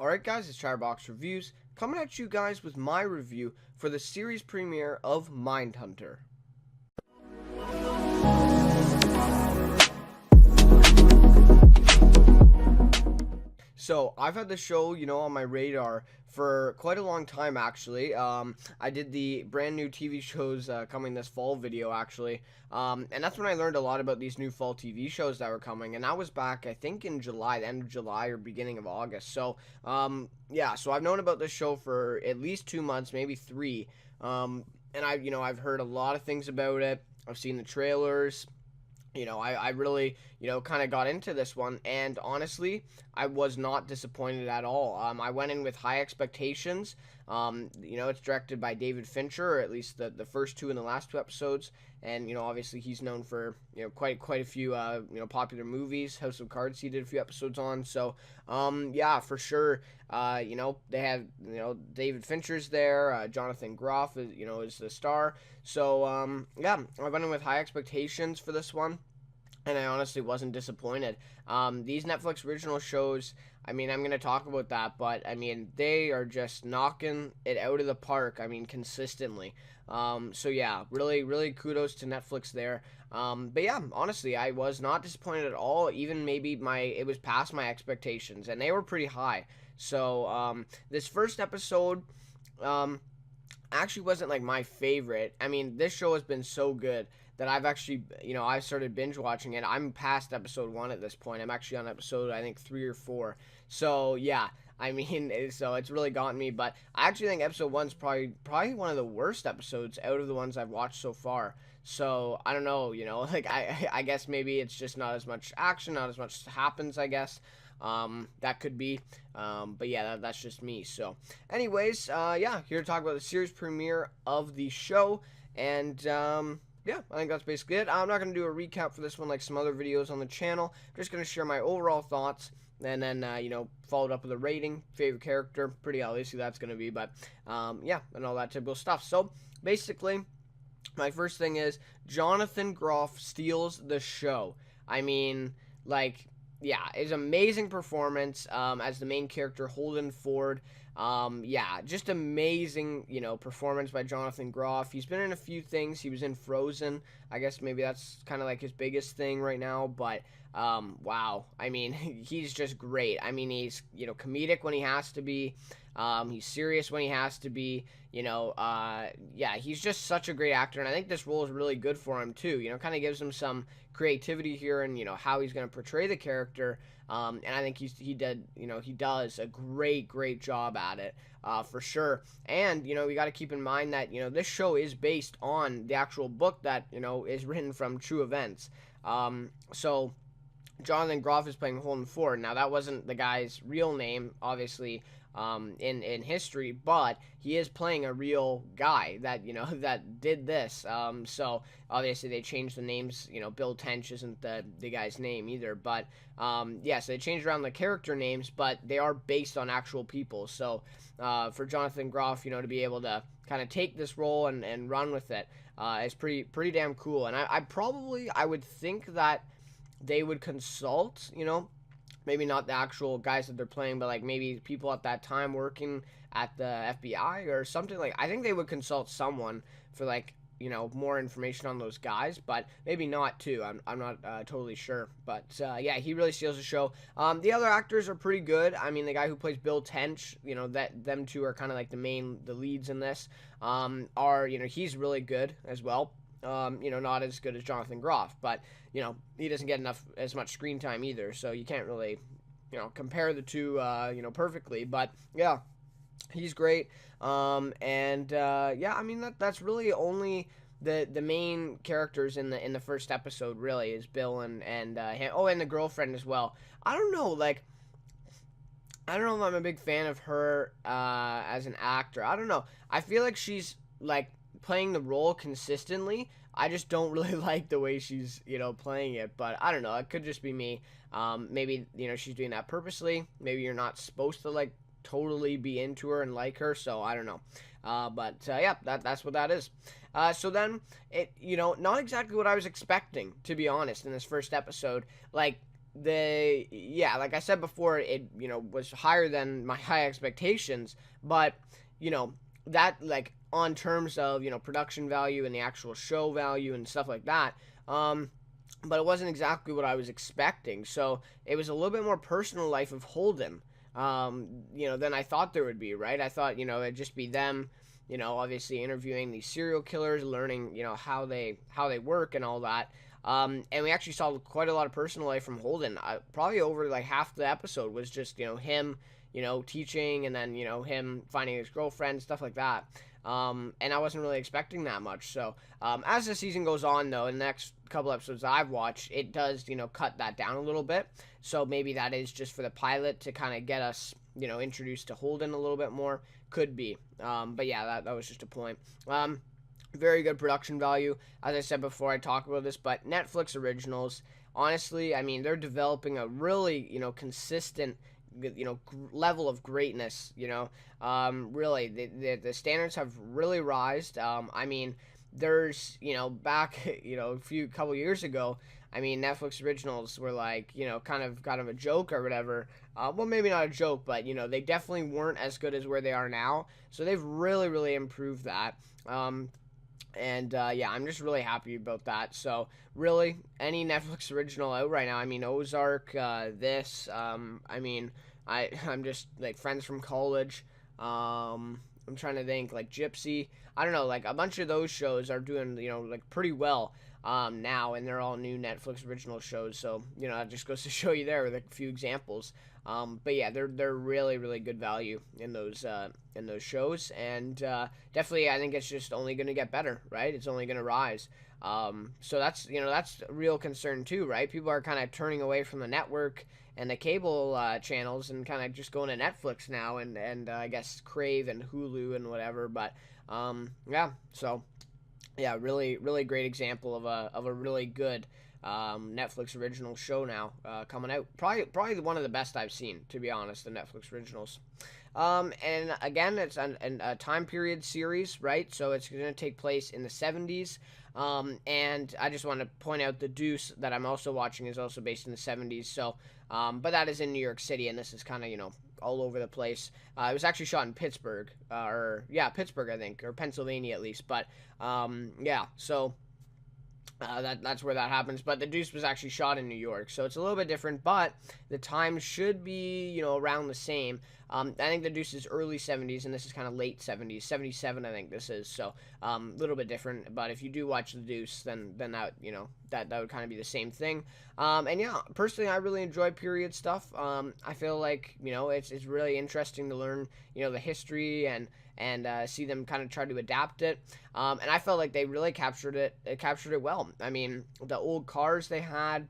Alright guys, it's Chatterbox Reviews, coming at you guys with my review for the series premiere of Mindhunter. So, I've had the show, on my radar for quite a long time, actually. I did the brand new TV shows coming this fall video, actually. And that's when I learned a lot about these new fall TV shows that were coming. And that was back, I think, in July, the end of July or beginning of August. So, yeah, so I've known about this show for at least 2 months, maybe 3. And I've heard a lot of things about it. I've seen the trailers. I really, kind of got into this one, and honestly, I was not disappointed at all. I went in with high expectations. It's directed by David Fincher, or at least the first two and the last two episodes, and, obviously he's known for, quite a few, popular movies. House of Cards he did a few episodes on, so, yeah, for sure, they have, David Fincher's there, Jonathan Groff is the star, so, yeah, I went in with high expectations for this one. And I honestly wasn't disappointed. These Netflix original shows, I'm going to talk about that, but, they are just knocking it out of the park, consistently. So, yeah, really, really kudos to Netflix there. But, yeah, honestly, I was not disappointed at all. Even maybe it was past my expectations, and they were pretty high. So, this first episode, actually wasn't, like, my favorite. This show has been so good that I've actually, I started binge watching it. I'm past episode 1 at this point. I'm actually on episode, I think, 3 or 4. So, yeah, so it's really gotten me. But I actually think episode 1's probably one of the worst episodes out of the ones I've watched so far. So, I don't know, like, I guess maybe it's just not as much action, not as much happens, I guess. That could be, but yeah, that's just me. So, anyways, yeah, here to talk about the series premiere of the show, and, yeah, I think that's basically it. I'm not going to do a recap for this one like some other videos on the channel. I'm just going to share my overall thoughts, and then, followed up with a rating, favorite character, pretty obviously that's going to be, but, yeah, and all that typical stuff. So, basically, my first thing is, Jonathan Groff steals the show. Yeah, his amazing performance, as the main character, Holden Ford. Yeah, just amazing, performance by Jonathan Groff. He's been in a few things. He was in Frozen. I guess maybe that's kind of like his biggest thing right now, but, wow. He's just great. He's, comedic when he has to be. He's serious when he has to be. Yeah, he's just such a great actor, and I think this role is really good for him, too. Kind of gives him some creativity here and, how he's going to portray the character. And I think he does a great job at it, for sure. And, we got to keep in mind that, this show is based on the actual book that, is written from true events. So, Jonathan Groff is playing Holden Ford. Now, that wasn't the guy's real name, obviously, in history, but he is playing a real guy that, that did this. So, obviously, they changed the names. Bill Tench isn't the guy's name either, but, yeah, so they changed around the character names, but they are based on actual people. So, for Jonathan Groff, to be able to kind of take this role and run with it, is pretty damn cool. And I would think that they would consult, maybe not the actual guys that they're playing, but like maybe people at that time working at the FBI or something. Like, I think they would consult someone for like, more information on those guys, but maybe not too. I'm not totally sure, but yeah, he really steals the show. The other actors are pretty good. The guy who plays Bill Tench, them two are kind of like the leads in this. He's really good as well. Not as good as Jonathan Groff, but, he doesn't get as much screen time either, so you can't really, compare the two, perfectly, but, yeah, he's great, yeah, that's really only the main characters in the first episode, really, is Bill and him. Oh, and the girlfriend as well. I don't know if I'm a big fan of her, as an actor. I don't know. I feel like she's, like, playing the role consistently. I just don't really like the way she's, playing it, but I don't know, it could just be me. Maybe, she's doing that purposely. Maybe you're not supposed to, like, totally be into her and like her, so I don't know. But yeah, that's what that is. So then, not exactly what I was expecting, to be honest, in this first episode. Like, yeah, like I said before, it, was higher than my high expectations, but you know that, like, on terms of, production value and the actual show value and stuff like that. But it wasn't exactly what I was expecting. So it was a little bit more personal life of Holden, than I thought there would be. Right? I thought, it'd just be them, obviously interviewing these serial killers, learning, how they work and all that. And we actually saw quite a lot of personal life from Holden. Probably over like half the episode was just, him, teaching, and then, him finding his girlfriend, stuff like that. And I wasn't really expecting that much. So, as the season goes on, though, in the next couple episodes I've watched, it does, cut that down a little bit. So maybe that is just for the pilot to kind of get us, introduced to Holden a little bit more. Could be. But yeah, that was just a point. Very good production value. As I said before, I talked about this, but Netflix originals, honestly, I mean, they're developing a really, consistent, level of greatness. Really, the standards have really rised. I mean, there's, back, a couple years ago, I mean, Netflix originals were like, kind of a joke or whatever. Well, maybe not a joke, but, they definitely weren't as good as where they are now. So they've really, really improved that. And yeah, I'm just really happy about that. So really, any Netflix original out right now, I mean, Ozark, I mean, I'm just like Friends from College. I'm trying to think, like Gypsy. I don't know, like a bunch of those shows are doing, like pretty well now, and they're all new Netflix original shows. So that just goes to show you there with a few examples. But yeah, they're really, really good value in those shows, and definitely I think it's just only going to get better, right? It's only going to rise. So that's a real concern too, right? People are kind of turning away from the network and the cable channels and kind of just going to Netflix now, and I guess Crave and Hulu and whatever. But yeah, so yeah, really, really great example of a really good Netflix original show now coming out. Probably one of the best I've seen, to be honest, the Netflix originals. And again, it's a time period series, right? So it's going to take place in the 70s. And I just want to point out The Deuce that I'm also watching is also based in the 70s. So, but that is in New York City, and this is kind of, all over the place. It was actually shot in Pittsburgh, Pittsburgh, I think, or Pennsylvania at least. But yeah, so that's where that happens. But The Deuce was actually shot in New York, so it's a little bit different. But the time should be, around the same. I think The Deuce is early 70s, and this is kind of late 70s, 77, I think this is. So a little bit different. But if you do watch The Deuce, then that that would kind of be the same thing. And yeah, personally, I really enjoy period stuff. I feel like it's really interesting to learn the history and see them kind of try to adapt it. And I felt like they really captured it well. I mean, the old cars they had,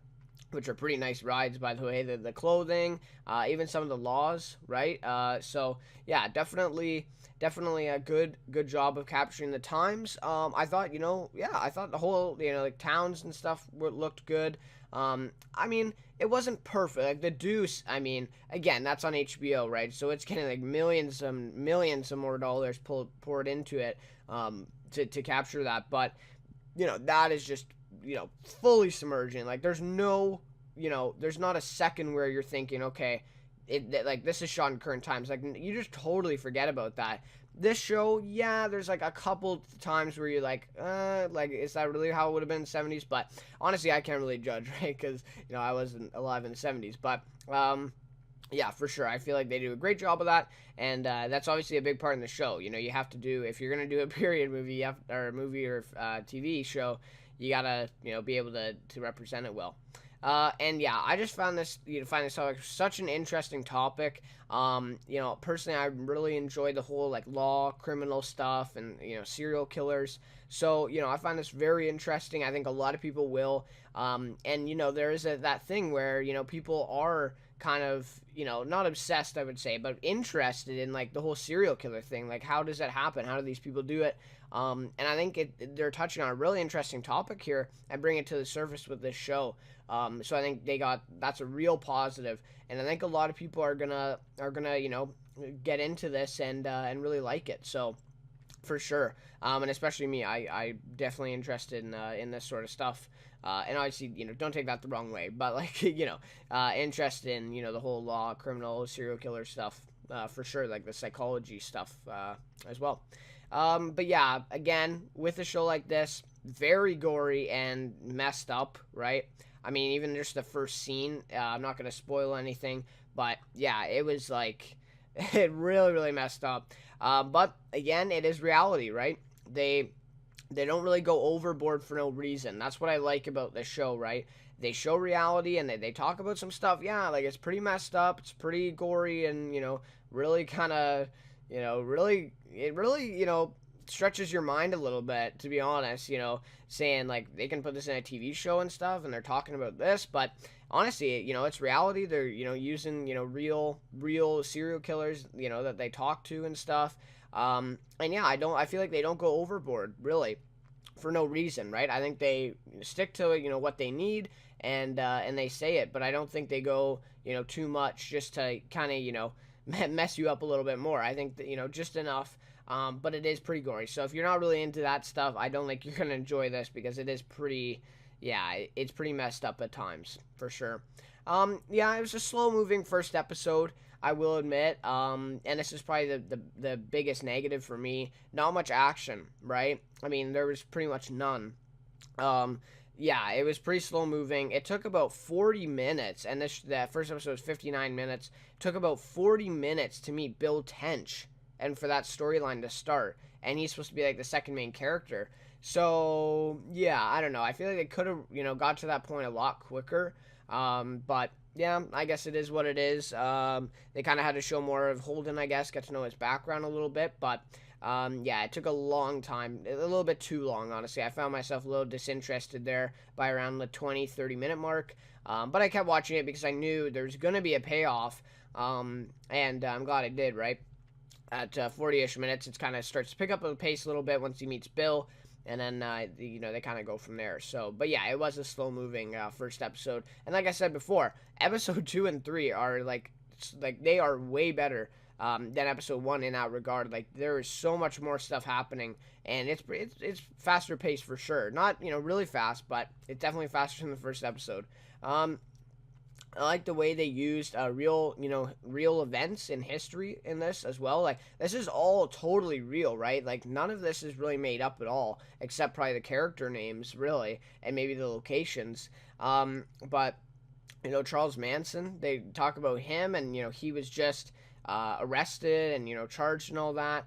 which are pretty nice rides, by the way, the clothing, even some of the laws, right? So yeah, definitely a good job of capturing the times. I thought, I thought the whole, like towns and stuff looked good. I mean, it wasn't perfect. Like The Deuce, I mean, again, that's on HBO, right? So it's getting like millions of more dollars poured into it to capture that. But that is just fully submerging. Like there's not a second where you're thinking, okay, like this is shot in current times. Like you just totally forget about that. This show, yeah, there's like a couple times where you're like is that really how it would have been in the 70s? But honestly, I can't really judge, right? Because I wasn't alive in the 70s. But yeah, for sure, I feel like they do a great job of that, and that's obviously a big part in the show. You have to do, if you're gonna do a period movie, or a movie or TV show, you gotta be able to represent it well. And yeah, I just find this topic such an interesting topic. Personally, I really enjoy the whole like law, criminal stuff, and serial killers. So I find this very interesting. I think a lot of people will. And there is that thing where people are kind of not obsessed, I would say, but interested in like the whole serial killer thing. Like, how does that happen? How do these people do it? And I think they're touching on a really interesting topic here and bring it to the surface with this show. So I think that's a real positive, and I think a lot of people are gonna get into this and really like it. So For sure. And especially me, I definitely interested in this sort of stuff. And obviously, don't take that the wrong way, but like, interested in, the whole law, criminal, serial killer stuff, for sure, like the psychology stuff, as well. But yeah, again, with a show like this, very gory and messed up, right? I mean, even just the first scene, I'm not going to spoil anything, but yeah, it was like, it really, really messed up. But again, it is reality, right? They don't really go overboard for no reason. That's what I like about this show, right? They show reality and they talk about some stuff. Yeah, like it's pretty messed up. It's pretty gory and, really kind of, it really, stretches your mind a little bit, to be honest, saying like they can put this in a TV show and stuff and they're talking about this, but honestly, it's reality. They're, using, real serial killers, that they talk to and stuff. And yeah, I feel like they don't go overboard really for no reason, right? I think they stick to, what they need and they say it, but I don't think they go, too much just to kind of, mess you up a little bit more. I think that, just enough. But it is pretty gory. So if you're not really into that stuff, I don't think you're going to enjoy this because it is pretty, yeah, it's pretty messed up at times, for sure. Yeah, it was a slow-moving first episode, I will admit. And this is probably the biggest negative for me. Not much action, right? I mean, there was pretty much none. Yeah, it was pretty slow-moving. It took about 40 minutes, and that first episode was 59 minutes. It took about 40 minutes to meet Bill Tench and for that storyline to start. And he's supposed to be like the second main character. So, yeah, I don't know. I feel like they could have, got to that point a lot quicker. But, yeah, I guess it is what it is. They kind of had to show more of Holden, I guess, get to know his background a little bit. But, yeah, it took a long time, a little bit too long, honestly. I found myself a little disinterested there by around the 20, 30-minute mark. But I kept watching it because I knew there was going to be a payoff. And I'm glad I did, right? At 40-ish minutes, it kind of starts to pick up the pace a little bit once he meets Bill, and then, they kind of go from there. So, but yeah, it was a slow-moving first episode. And like I said before, episode 2 and 3 are, like they are way better than episode 1 in that regard. Like, there is so much more stuff happening, and it's faster paced for sure. Not, really fast, but it's definitely faster than the first episode. I like the way they used real events in history in this as well. Like, this is all totally real, right? Like, none of this is really made up at all, except probably the character names, really, and maybe the locations. But, Charles Manson, they talk about him, and, he was just arrested and, charged and all that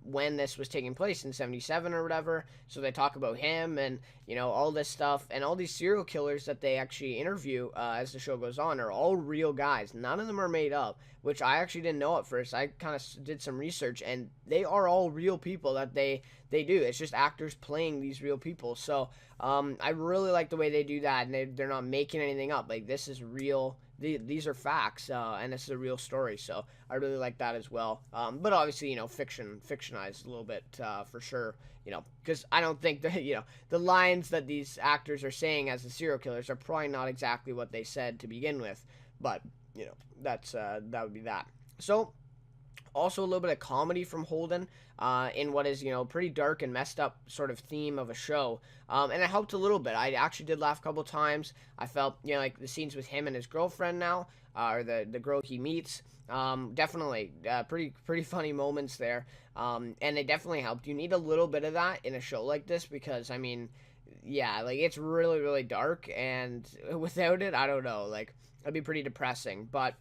when this was taking place in 77 or whatever. So they talk about him and, all this stuff. And all these serial killers that they actually interview as the show goes on are all real guys. None of them are made up, which I actually didn't know at first. I kind of did some research, and they are all real people that they do. It's just actors playing these real people. So I really like the way they do that, and they're not making anything up. Like, this is real. These are facts, and this is a real story, so I really like that as well. But obviously, fictionized a little bit for sure, because I don't think that, the lines that these actors are saying as the serial killers are probably not exactly what they said to begin with. But, that would be that. So, also a little bit of comedy from Holden in what is, pretty dark and messed up sort of theme of a show. And it helped a little bit. I actually did laugh a couple times. I felt, like the scenes with him and his girlfriend now, or the girl he meets, definitely pretty funny moments there. And they definitely helped. You need a little bit of that in a show like this because, I mean, yeah, like it's really, really dark. And without it, I don't know, like it'd be pretty depressing. But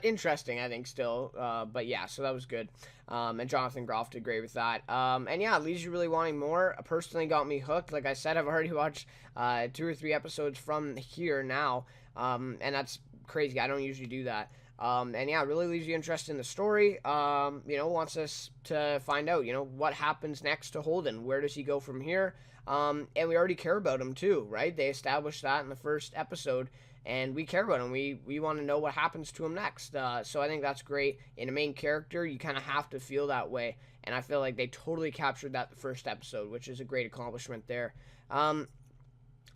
interesting, I think, still. But yeah, so that was good. And Jonathan Groff did great with that. And yeah, it leaves you really wanting more. Personally got me hooked. Like I said, I've already watched 2 or 3 episodes from here now. And that's crazy. I don't usually do that. And yeah, it really leaves you interested in the story. Wants us to find out, what happens next to Holden. Where does he go from here? And we already care about him too, right? They established that in the first episode. And we care about him. We want to know what happens to him next. So I think that's great. In a main character, you kind of have to feel that way. And I feel like they totally captured that the first episode, which is a great accomplishment there.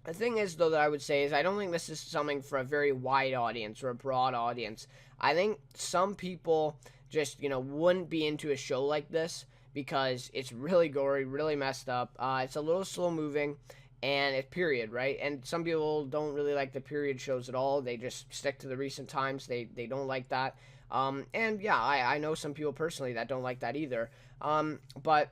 The thing is, though, that I would say is I don't think this is something for a very wide audience or a broad audience. I think some people just, wouldn't be into a show like this because it's really gory, really messed up. It's a little slow moving, and it's period, right? And some people don't really like the period shows at all. They just stick to the recent times. They don't like that. And yeah, I know some people personally that don't like that either. But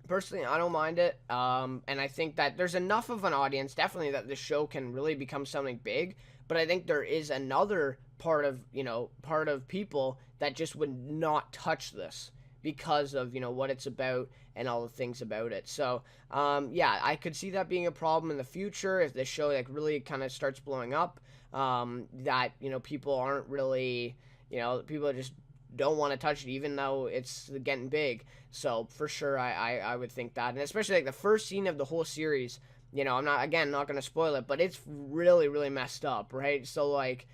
personally, I don't mind it. And I think that there's enough of an audience, definitely, that the show can really become something big. But I think there is another part of people that just would not touch this because of, what it's about and all the things about it. So, yeah, I could see that being a problem in the future if the show like really kind of starts blowing up. That people aren't really, people just don't want to touch it, even though it's getting big. So for sure, I would think that, and especially like the first scene of the whole series. I'm not going to spoil it, but it's really, really messed up, right? So like,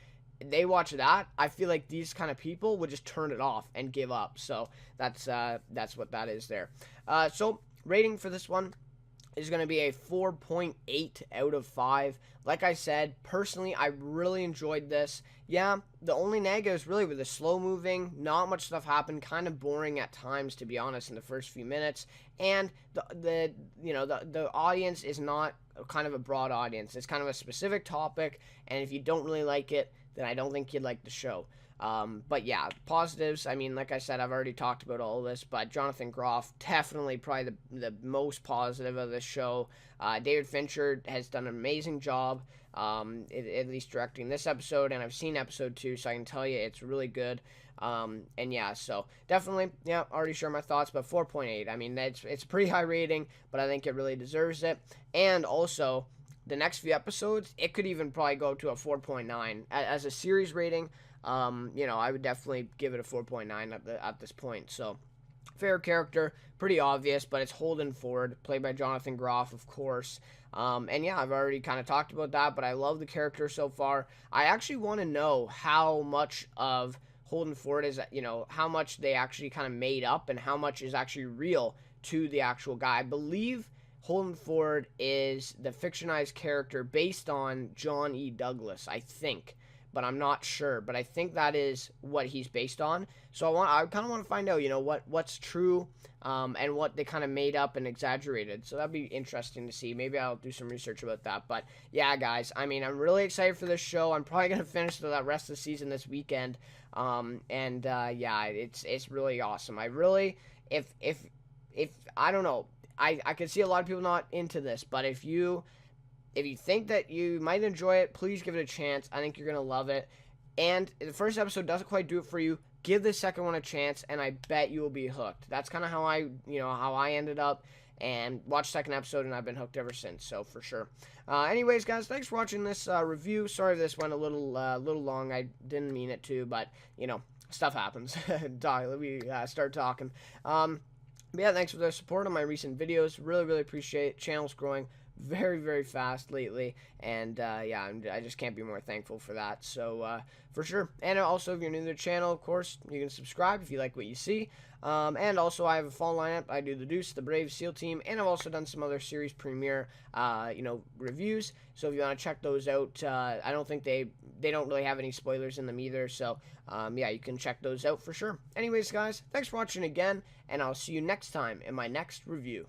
they watch that, I feel like these kind of people would just turn it off and give up. So that's what that is there. So rating for this one is going to be a 4.8 out of 5. Like I said, personally, I really enjoyed this. Yeah, the only negatives really were the slow moving, not much stuff happened, kind of boring at times, to be honest, in the first few minutes. And the audience is not kind of a broad audience. It's kind of a specific topic, and if you don't really like it, then I don't think you'd like the show. But yeah, positives, I mean, like I said, I've already talked about all of this, but Jonathan Groff, definitely probably the most positive of this show. David Fincher has done an amazing job, at least directing this episode, and I've seen episode 2, so I can tell you it's really good. And yeah, so definitely, yeah, already share my thoughts, but 4.8, I mean, it's a pretty high rating, but I think it really deserves it. And also, the next few episodes, it could even probably go to a 4.9 as a series rating. I would definitely give it a 4.9 at this point. So, fair character, pretty obvious, but it's Holden Ford, played by Jonathan Groff, of course. And yeah, I've already kind of talked about that, but I love the character so far. I actually want to know how much of Holden Ford is, how much they actually kind of made up and how much is actually real to the actual guy. I believe Holden Ford is the fictionalized character based on John E. Douglas, I think, but I'm not sure. But I think that is what he's based on. So I kind of want to find out, what's true, and what they kind of made up and exaggerated. So that'd be interesting to see. Maybe I'll do some research about that. But yeah, guys, I mean, I'm really excited for this show. I'm probably gonna finish the rest of the season this weekend. Yeah, it's really awesome. I really, if I don't know. I can see a lot of people not into this, but if you think that you might enjoy it, please give it a chance. I think you're going to love it. And if the first episode doesn't quite do it for you, give the second one a chance, and I bet you will be hooked. That's kind of how I ended up, and watched the second episode, and I've been hooked ever since, so for sure. Anyways, guys, thanks for watching this review. Sorry if this went a little long. I didn't mean it to, but, stuff happens. Let me start talking. But yeah, thanks for the support on my recent videos. Really, really appreciate it. Channel's growing very, very fast lately. And yeah, I just can't be more thankful for that. So for sure. And also, if you're new to the channel, of course, you can subscribe if you like what you see. And also, I have a fall lineup. I do the Deuce, the Brave, SEAL Team, and I've also done some other series premiere, reviews. So if you want to check those out, I don't think they don't really have any spoilers in them either. So yeah, you can check those out for sure. Anyways, guys, thanks for watching again, and I'll see you next time in my next review.